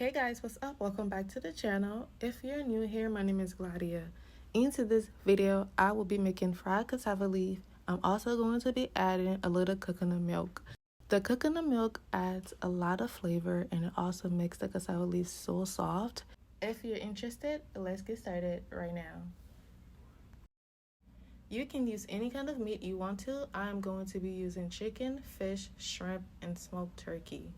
Hey guys, what's up? Welcome back to the channel. If you're new here, my name is Gladia. Into this video, I will be making fried cassava leaf. I'm also going to be adding a little coconut milk. The coconut milk adds a lot of flavor and it also makes the cassava leaf so soft. If you're interested, let's get started right now. You can use any kind of meat you want to. I'm going to be using chicken, fish, shrimp, and smoked turkey.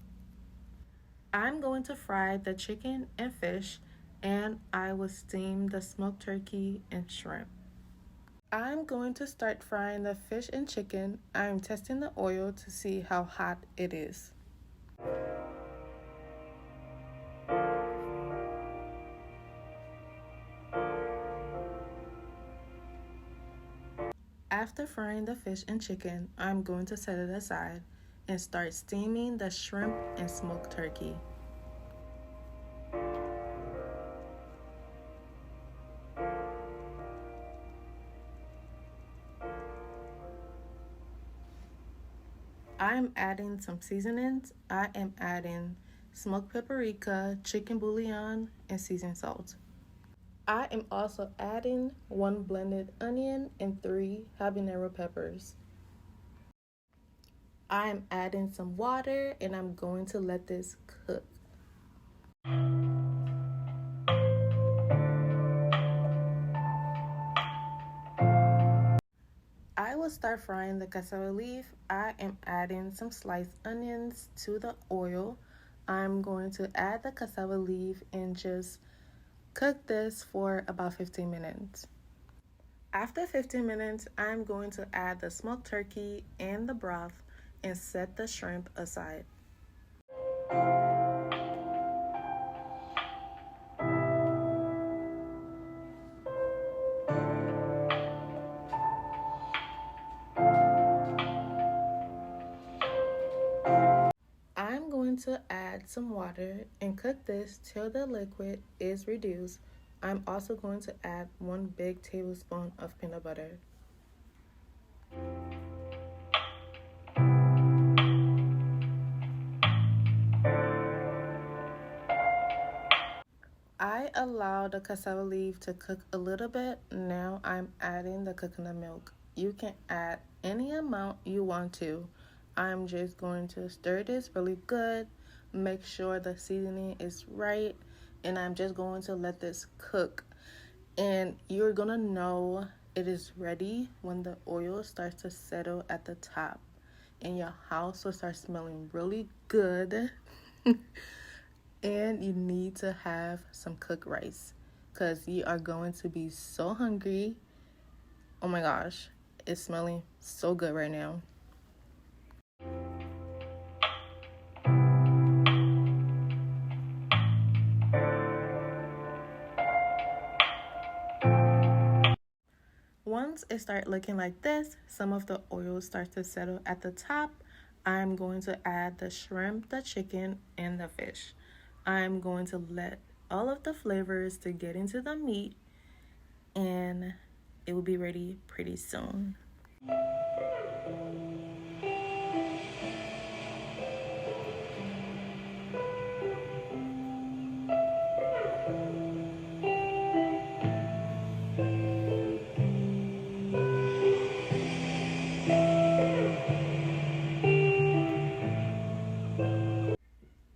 I'm going to fry the chicken and fish, and I will steam the smoked turkey and shrimp. I'm going to start frying the fish and chicken. I'm testing the oil to see how hot it is. After frying the fish and chicken, I'm going to set it aside and start steaming the shrimp and smoked turkey. I'm adding some seasonings. I am adding smoked paprika, chicken bouillon, and seasoned salt. I am also adding 1 blended onion and 3 habanero peppers. I am adding some water and I'm going to let this cook. I will start frying the cassava leaf. I am adding some sliced onions to the oil. I'm going to add the cassava leaf and just cook this for about 15 minutes. After 15 minutes, I'm going to add the smoked turkey and the broth and set the shrimp aside. I'm going to add some water and cook this till the liquid is reduced. I'm also going to add 1 big tablespoon of peanut butter. I allow the cassava leaf to cook a little bit. Now I'm adding the coconut milk. You can add any amount you want to. I'm just going to stir this really good, make sure the seasoning is right, and I'm just going to let this cook. And you're gonna know it is ready when the oil starts to settle at the top and your house will start smelling really good. And you need to have some cooked rice because you are going to be so hungry. Oh my gosh, it's smelling so good right now. Once it starts looking like this, some of the oil starts to settle at the top. I'm going to add the shrimp, the chicken, and the fish. I'm going to let all of the flavors to get into the meat, and it will be ready pretty soon.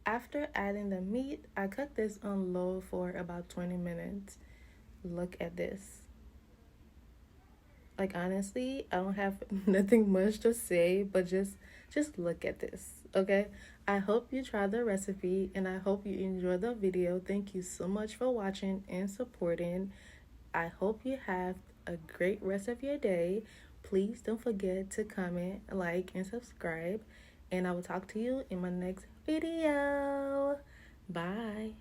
After adding the meat, I cook this on low for about 20 minutes. Look at this. Like honestly, I don't have nothing much to say, but just look at this, okay? I hope you try the recipe and I hope you enjoy the video. Thank you so much for watching and supporting. I hope you have a great rest of your day. Please don't forget to comment, like, and subscribe. And I will talk to you in my next video. Bye.